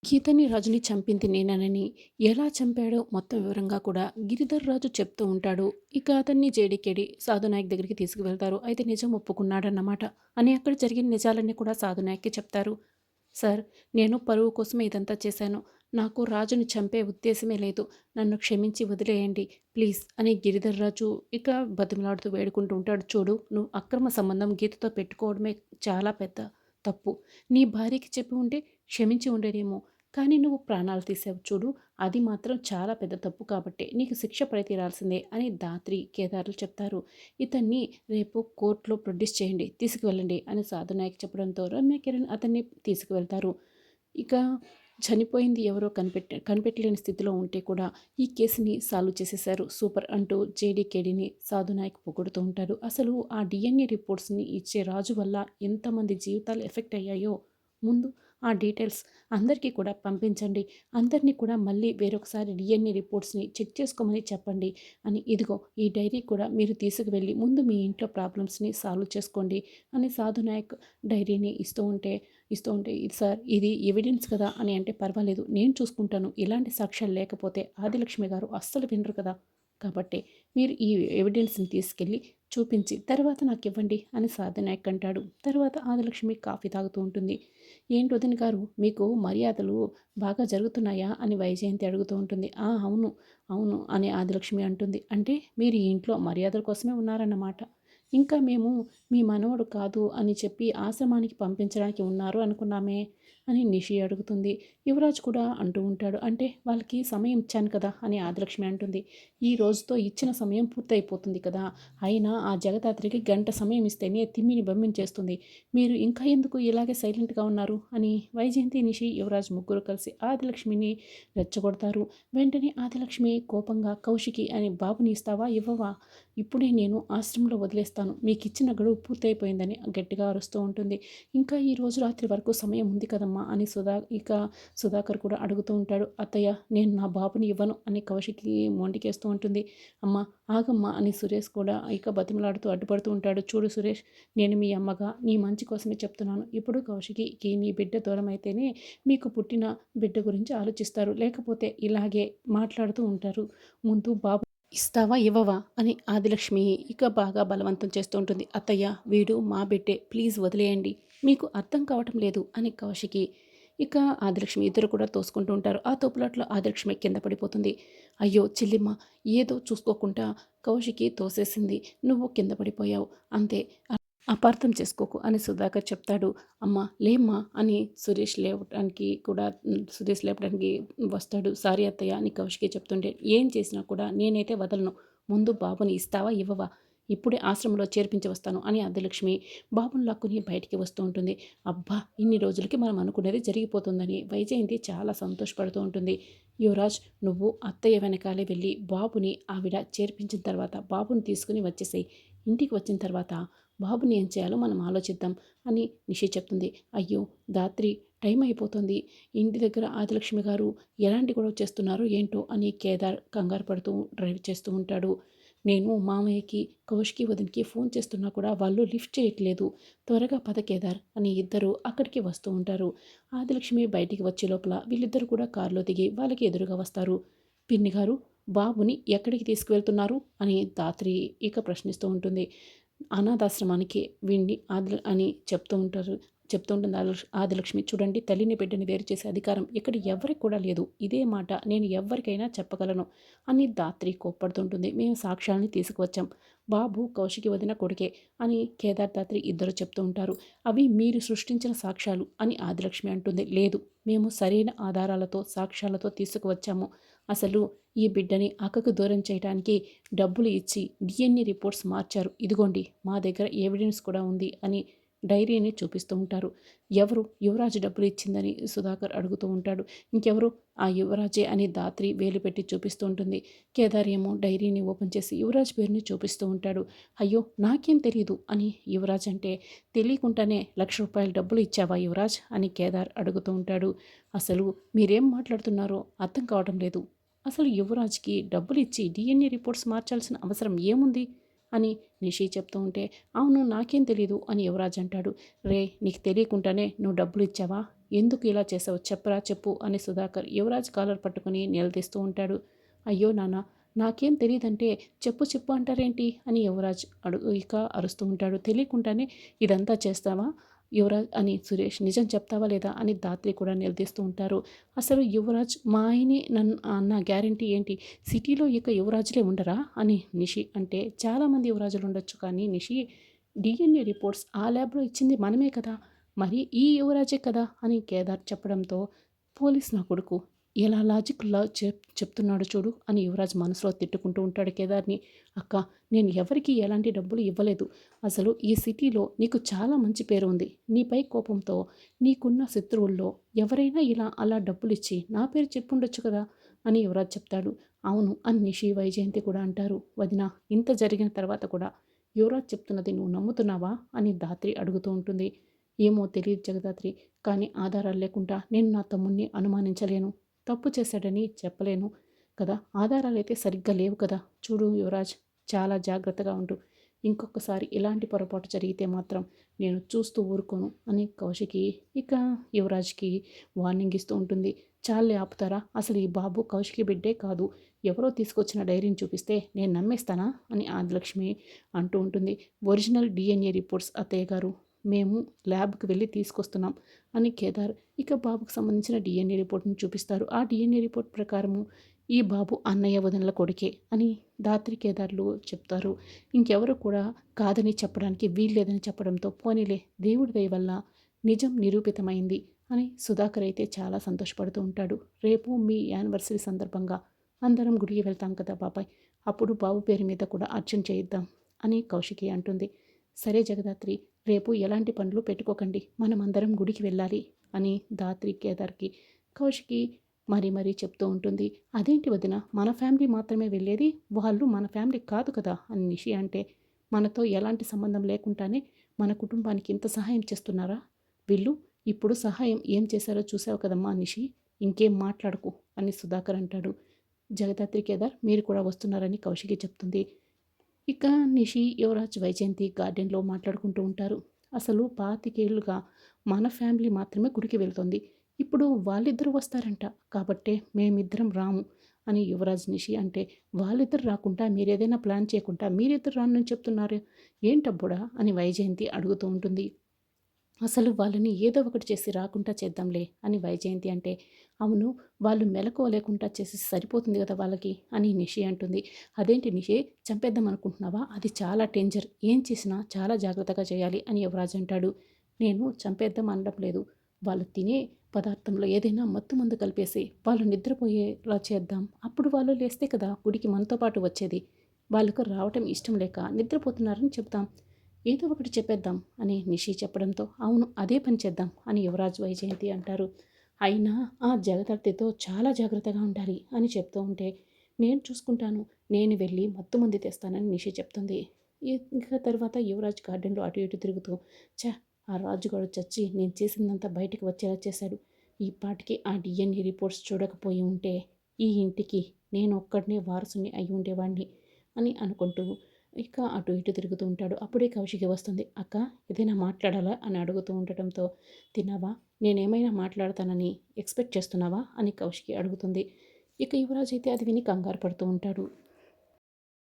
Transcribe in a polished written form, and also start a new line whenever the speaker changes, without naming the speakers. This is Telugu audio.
గీతని రాజుని చంపింది నేననని, ఎలా చంపాడో మొత్తం వివరంగా కూడా గిరిధర్ రాజు చెప్తూ ఉంటాడు. ఇక అతన్ని జేడీకేడి సాధునాయక్ దగ్గరికి తీసుకువెళ్తారు. అయితే నిజం ఒప్పుకున్నాడన్నమాట. అని అక్కడ జరిగిన నిజాలన్నీ కూడా సాధునాయక్‌కి చెప్తారు. సార్, నేను పరువు కోసమే ఇదంతా చేశాను. నాకు రాజుని చంపే ఉద్దేశమే లేదు. నన్ను క్షమించి వదిలేయండి ప్లీజ్ అని గిరిధర్ రాజు ఇక బతిమలాడుతూ వేడుకుంటూ ఉంటాడు. చూడు, నువ్వు అక్రమ సంబంధం గీతతో పెట్టుకోవడమే చాలా పెద్ద తప్పు. నీ భార్యకి చెప్పి ఉంటే క్షమించి ఉండేదేమో. కానీ నువ్వు ప్రాణాలు తీసావు చూడు, అది మాత్రం చాలా పెద్ద తప్పు కాబట్టే నీకు శిక్ష పడి తీరాల్సిందే అని దాత్రి, కేదార్లు చెప్తారు. ఇతన్ని రేపు కోర్టులో ప్రొడ్యూస్ చేయండి, తీసుకువెళ్ళండి అని సాధునాయక్ చెప్పడంతో రమ్య కిరణ్ అతన్ని తీసుకువెళ్తారు. ఇక చనిపోయింది ఎవరో కనిపెట్టలేని స్థితిలో ఉంటే కూడా ఈ కేసుని సాల్వ్ చేసేశారు సూపర్ అంటూ జేడీకేడీని సాధునాయక్ పొగుడుతూ ఉంటాడు. అసలు ఆ డిఎన్ఏ రిపోర్ట్స్ని ఇచ్చే రాజు వల్ల ఎంతమంది జీవితాలు ఎఫెక్ట్ అయ్యాయో ముందు ఆ డీటెయిల్స్ అందరికీ కూడా పంపించండి. అందరినీ కూడా మళ్ళీ వేరొకసారి డిఎన్ఏ రిపోర్ట్స్ని చెక్ చేసుకోమని చెప్పండి అని, ఇదిగో ఈ డైరీ కూడా మీరు తీసుకువెళ్ళి ముందు మీ ఇంట్లో ప్రాబ్లమ్స్ని సాల్వ్ చేసుకోండి అని సాధునాయక్ డైరీని ఇస్తూ ఉంటే ఇది సార్, ఇది ఎవిడెన్స్ కదా అని అంటే, పర్వాలేదు నేను చూసుకుంటాను, ఇలాంటి సాక్ష్యాలు లేకపోతే ఆదిలక్ష్మి గారు అస్సలు వినరు కదా, కాబట్టి మీరు ఈ ఎవిడెన్స్ని తీసుకెళ్ళి చూపించి తర్వాత నాకు ఇవ్వండి అని సాధనాయక్ అంటాడు. తర్వాత ఆదిలక్ష్మి కాఫీ తాగుతూ ఉంటుంది. ఏంటి వదిన గారు, మీకు మర్యాదలు బాగా జరుగుతున్నాయా అని వైజయంతి అడుగుతూ ఉంటుంది. అవును అవును అని ఆదిలక్ష్మి అంటుంది. అంటే మీరు ఈ ఇంట్లో మర్యాదల కోసమే ఉన్నారన్నమాట. ఇంకా మేము మీ మనవడు కాదు అని చెప్పి ఆశ్రమానికి పంపించడానికి ఉన్నారు అనుకున్నామే అని నిషి అడుగుతుంది. యువరాజ్ కూడా అంటూ ఉంటాడు. అంటే వాళ్ళకి సమయం ఇచ్చాను కదా అని ఆదిలక్ష్మి అంటుంది. ఈ రోజుతో ఇచ్చిన సమయం పూర్తయిపోతుంది కదా, అయినా ఆ జగదాత్రికి గంట సమయం ఇస్తేనే తిమ్మిని బమ్మించేస్తుంది. మీరు ఇంకా ఎందుకు ఇలాగే సైలెంట్గా ఉన్నారు అని వైజయంతి, నిషి, యువరాజ్ ముగ్గురు కలిసి ఆదిలక్ష్మిని రెచ్చగొడతారు. వెంటనే ఆదిలక్ష్మి కోపంగా కౌశికి అని బాబుని ఇస్తావా ఇవ్వవా, ఇప్పుడే నేను ఆశ్రమంలో వదిలేస్తాను, మీకు ఇచ్చిన గడువు పూర్తయిపోయిందని గట్టిగా అరుస్తూ ఉంటుంది. ఇంకా ఈ రోజు రాత్రి వరకు సమయం ఉంది కదమ్మా అని సుధాకర్ కూడా అడుగుతూ ఉంటాడు. అత్తయ్య, నేను నా బాబుని ఇవ్వను అని కౌశికి మొండికేస్తూ ఉంటుంది. అమ్మ ఆగమ్మా అని సురేష్ కూడా ఇక బతిమలాడుతూ అడ్డుపడుతూ ఉంటాడు. చూడు సురేష్, నేను మీ అమ్మగా నీ మంచి కోసమే చెప్తున్నాను. ఇప్పుడు కౌశికి నీ బిడ్డ దూరం అయితేనే మీకు పుట్టిన బిడ్డ గురించి ఆలోచిస్తారు, లేకపోతే ఇలాగే మాట్లాడుతూ ఉంటారు. ముందు బాబు ఇస్తావా ఇవ్వవా అని ఆదిలక్ష్మి ఇక బాగా బలవంతం చేస్తూ ఉంటుంది. అత్తయ్య, వీడు మా బిడ్డే, ప్లీజ్ వదిలేయండి, మీకు అర్థం కావటం లేదు అని కౌశికి ఇక ఆదిలక్ష్మి ఇద్దరు కూడా తోసుకుంటూ ఉంటారు. ఆ తోపులాట్లో ఆదిలక్ష్మి కింద పడిపోతుంది. అయ్యో చెల్లిమ్మ, ఏదో చూసుకోకుండా కౌశికి తోసేసింది, నువ్వు కింద పడిపోయావు అంతే, అపార్థం చేసుకోకు అని సుధాకర్ చెప్తాడు. అమ్మ లేమ్మా అని సురేష్ లేపడానికి వస్తాడు. సారీ అత్తయ్య అని కౌశికి చెప్తుంటే, ఏం చేసినా కూడా నేనైతే వదలను, ముందు బాబుని ఇస్తావా ఇవ్వవా, ఇప్పుడే ఆశ్రమంలో చేర్పించి వస్తాను అని ఆదిలక్ష్మి బాబుని లాక్కుని బయటికి వస్తూ ఉంటుంది. అబ్బా, ఇన్ని రోజులకి మనం అనుకునేది జరిగిపోతుందని వైజయంతి చాలా సంతోషపడుతూ ఉంటుంది. యువరాజ్, నువ్వు అత్తయ్య వెనకాలే వెళ్ళి బాబుని ఆవిడ చేర్పించిన తర్వాత బాబుని తీసుకుని వచ్చేసేయి. ఇంటికి వచ్చిన తర్వాత బాబుని ఏం చేయాలో మనం ఆలోచిద్దాం అని నిషి చెప్తుంది. అయ్యో ధాత్రి, టైం అయిపోతుంది, ఇంటి దగ్గర ఆదిలక్ష్మి గారు ఎలాంటి గొడవ చేస్తున్నారో ఏంటో అని కేదార్ కంగారు పడుతూ డ్రైవ్ చేస్తూ ఉంటాడు. నేను మామయ్యకి, కౌశికి వదినకి ఫోన్ చేస్తున్నా కూడా వాళ్ళు లిఫ్ట్ చేయట్లేదు, త్వరగా పద కేదార్ అని ఇద్దరు అక్కడికి వస్తూ ఉంటారు. ఆదిలక్ష్మి బయటికి వచ్చే లోపల వీళ్ళిద్దరు కూడా కారులో దిగి వాళ్ళకి ఎదురుగా వస్తారు. పిన్ని గారు, బాబుని ఎక్కడికి తీసుకువెళ్తున్నారు అని ధాత్రి ఇక ప్రశ్నిస్తూ ఉంటుంది. అనాథాశ్రమానికి వీడిని అని చెప్తూ ఉంటుంది ఆదిలక్ష్మి. చూడండి, తల్లిని బిడ్డని వేరు చేసే అధికారం ఇక్కడ ఎవరికి కూడా లేదు, ఇదే మాట నేను ఎవరికైనా చెప్పగలను అని ధాత్రి కోప్పడుతుంటుంది. మేము సాక్ష్యాలని తీసుకువచ్చాం, బాబు కౌశికి వదిన కొడుకే అని కేదార్, ధాత్రి ఇద్దరు చెప్తూ ఉంటారు. అవి మీరు సృష్టించిన సాక్ష్యాలు అని ఆదిలక్ష్మి అంటుంది. లేదు, మేము సరైన ఆధారాలతో సాక్ష్యాలతో తీసుకువచ్చాము. అసలు ఈ బిడ్డని అక్కకు దూరం చేయడానికి డబ్బులు ఇచ్చి డిఎన్ఏ రిపోర్ట్స్ మార్చారు, ఇదిగోండి మా దగ్గర ఎవిడెన్స్ కూడా ఉంది అని డైరీని చూపిస్తూ ఉంటారు. ఎవరు యువరాజు డబ్బులు ఇచ్చిందని సుధాకర్ అడుగుతూ ఉంటాడు. ఇంకెవరు, ఆ యువరాజే అని ధాత్రి వేలు పెట్టి చూపిస్తూ ఉంటుంది. కేదార్ ఏమో డైరీని ఓపెన్ చేసి యువరాజ్ పేరుని చూపిస్తూ ఉంటాడు. అయ్యో నాకేం తెలియదు అని యువరాజ్ అంటే, తెలియకుండానే ₹1,00,000 డబ్బులు ఇచ్చావా యువరాజ్ అని కేదార్ అడుగుతూ ఉంటాడు. అసలు మీరేం మాట్లాడుతున్నారో అర్థం కావడం లేదు, అసలు యువరాజ్కి డబ్బులు ఇచ్చి డిఎన్ఏ రిపోర్ట్స్ మార్చాల్సిన అవసరం ఏముంది అని నిషి చెప్తూ ఉంటే, అవును నాకేం తెలీదు అని యువరాజ్ అంటాడు. రే, నీకు తెలియకుండానే నువ్వు డబ్బులు ఇచ్చావా, ఎందుకు ఇలా చేసావు చెప్పరా చెప్పు అని సుధాకర్ యువరాజ్ కాలర్ పట్టుకుని నిలదీస్తూ ఉంటాడు. అయ్యో నాన్న, నాకేం తెలియదంటే చెప్పు చెప్పు అంటారేంటి అని యువరాజ్ ఇక అరుస్తూ ఉంటాడు. తెలియకుండానే ఇదంతా చేస్తావా యువరాజ్ అని సురేష్, నిజం చెప్తావా లేదా అని ధాత్రి కూడా నిలదీస్తూ ఉంటారు. అసలు యువరాజ్ మా ఆయనే నన్ను నా గ్యారంటీ ఏంటి, సిటీలో ఇక యువరాజులే ఉండరా అని నిషి అంటే, చాలామంది యువరాజులు ఉండొచ్చు కానీ నిషి, డిఎన్ఏ రిపోర్ట్స్ ఆ ల్యాబ్లో ఇచ్చింది మనమే కదా, మరి ఈ యువరాజే కదా అని కేదార్ చెప్పడంతో, పోలీస్ నా కొడుకు ఎలా లాజిక్లా చెప్తున్నాడు చూడు అని యువరాజ్ మనసులో తిట్టుకుంటూ ఉంటాడు కేదార్ని. అక్క, నేను ఎవరికి ఎలాంటి డబ్బులు ఇవ్వలేదు. అసలు ఈ సిటీలో నీకు చాలా మంచి పేరు ఉంది. నీపై కోపంతో నీకున్న శత్రువుల్లో ఎవరైనా ఇలా అలా డబ్బులు ఇచ్చి నా పేరు చెప్పుండొచ్చు కదా అని యువరాజ్ చెప్తాడు. అవును అని నిషి వైజయంతి కూడా అంటారు. వదిన, ఇంత జరిగిన తర్వాత కూడా యువరాజ్ చెప్తున్నది నువ్వు నమ్ముతున్నావా అని ధాత్రి అడుగుతూ ఉంటుంది. ఏమో తెలియదు జగదాత్రి, కానీ ఆధారాలు లేకుండా నేను నా తమ్ముణ్ణి అనుమానించలేను. తప్పు చేశాడని చెప్పలేను కదా, ఆధారాలైతే సరిగ్గా లేవు కదా. చూడు యువరాజ్, చాలా జాగ్రత్తగా ఉండు. ఇంకొకసారి ఇలాంటి పొరపాటు జరిగితే మాత్రం నేను చూస్తూ ఊరుకోను అని కౌశికి ఇక యువరాజ్కి వార్నింగ్ ఇస్తూ ఉంటుంది. చాలే ఆపుతారా, అసలు ఈ బాబు కౌశికి బిడ్డే కాదు, ఎవరో తీసుకొచ్చిన డైరీని చూపిస్తే నేను నమ్మేస్తానా అని ఆదిలక్ష్మి అంటూ ఉంటుంది. ఒరిజినల్ డిఎన్ఏ రిపోర్ట్స్ అత్తయ్య గారు, మేము ల్యాబ్కి వెళ్ళి తీసుకొస్తున్నాం అని కేదార్ ఇక బాబుకు సంబంధించిన డిఎన్ఏ రిపోర్ట్ని చూపిస్తారు. ఆ డిఎన్ఏ రిపోర్ట్ ప్రకారము ఈ బాబు అన్నయ్య వదినల కొడుకే అని ధాత్రి కేదార్లు చెప్తారు. ఇంకెవరు కూడా కాదని చెప్పడానికి వీల్లేదని చెప్పడంతో, పోనీలే దేవుడి దయ వల్ల నిజం నిరూపితమైంది అని సుధాకర్ అయితే చాలా సంతోషపడుతూ ఉంటాడు. రేపు మీ యానివర్సరీ సందర్భంగా అందరం గుడికి వెళ్తాం కదా బాబాయ్, అప్పుడు బాబు పేరు మీద కూడా అర్చన చేయిద్దాం అని కౌశికి అంటుంది. సరే జగదాత్రి, రేపు ఎలాంటి పనులు పెట్టుకోకండి, మనమందరం గుడికి వెళ్ళాలి అని ధాత్రి కేదార్కి కౌశికి మరీ మరీ చెప్తూ ఉంటుంది. అదేంటి వదిన, మన ఫ్యామిలీ మాత్రమే వెళ్ళేది, వాళ్ళు మన ఫ్యామిలీ కాదు కదా అని నిషి అంటే, మనతో ఎలాంటి సంబంధం లేకుండానే మన కుటుంబానికి ఇంత సహాయం చేస్తున్నారా వీళ్ళు, ఇప్పుడు సహాయం ఏం చేశారో చూసావు కదమ్మా నిషి, ఇంకేం మాట్లాడకు అని సుధాకర్ అంటాడు. జగదాత్రి కేదార్ మీరు కూడా వస్తున్నారని కౌశికి చెప్తుంది. ఇక నిషి యువరాజ్ వైజయంతి గార్డెన్లో మాట్లాడుకుంటూ ఉంటారు. అసలు 25 ఏళ్ళుగా మన ఫ్యామిలీ మాత్రమే గుడికి వెళ్తుంది, ఇప్పుడు వాళ్ళిద్దరూ వస్తారంట, కాబట్టే మేమిద్దరం రాము అని యువరాజ్ నిషి అంటే, వాళ్ళిద్దరు రాకుండా మీరేదైనా ప్లాన్ చేయకుండా మీరిద్దరు రానని చెప్తున్నారు ఏంటబ్బుడా అని వైజయంతి అడుగుతూ ఉంటుంది. అసలు వాళ్ళని ఏదో ఒకటి చేసి రాకుండా చేద్దాంలే అని వైజయంతి అంటే, అవును, వాళ్ళు మెలకువ లేకుండా చేసి సరిపోతుంది కదా వాళ్ళకి అని నిషి అంటుంది. అదేంటి నిషి, చంపేద్దాం అనుకుంటున్నావా, అది చాలా డేంజర్, ఏం చేసినా చాలా జాగ్రత్తగా చేయాలి అని యువరాజ్ అంటాడు. నేను చంపేద్దాం అనడం లేదు, వాళ్ళు తినే పదార్థంలో ఏదైనా మత్తు మందు కలిపేసి వాళ్ళు నిద్రపోయేలా చేద్దాం, అప్పుడు వాళ్ళు లేస్తే కదా గుడికి మనతో పాటు వచ్చేది, వాళ్ళకు రావటం ఇష్టం లేక నిద్రపోతున్నారని చెప్తాం, ఏదో ఒకటి చెప్పేద్దాం అని నిషి చెప్పడంతో, అవును అదే పని చేద్దాం అని యువరాజ్ వైజయంతి అంటారు. అయినా ఆ జగదత్తితో చాలా జాగ్రత్తగా ఉండాలి అని చెప్తూ ఉంటే, నేను చూసుకుంటాను, నేను వెళ్ళి మత్తు మంది తెస్తానని నిషి చెప్తుంది. ఇంకా తర్వాత యువరాజ్ గార్డెన్లో అటు ఇటు తిరుగుతూ, ఆ రాజుగాడు చచ్చి నేను చేసిందంతా బయటికి వచ్చేలా చేశాడు, ఈ పాటికి ఆ డిఎన్ఏ రిపోర్ట్స్ చూడకపోయి ఉంటే ఈ ఇంటికి నేను ఒక్కడనే వారసుని అయి ఉండేవాడిని అని అనుకుంటూ ఇక అటు ఇటు తిరుగుతూ ఉంటాడు. అప్పుడే కౌశికి వస్తుంది. అక్క, ఏదైనా మాట్లాడాలా అని అడుగుతూ ఉండటంతో, తిన్నావా, నేనేమైనా మాట్లాడతానని ఎక్స్పెక్ట్ చేస్తున్నావా అని కౌశికి అడుగుతుంది. ఇక యువరాజ్ అయితే అది విని కంగారు పడుతూ ఉంటాడు.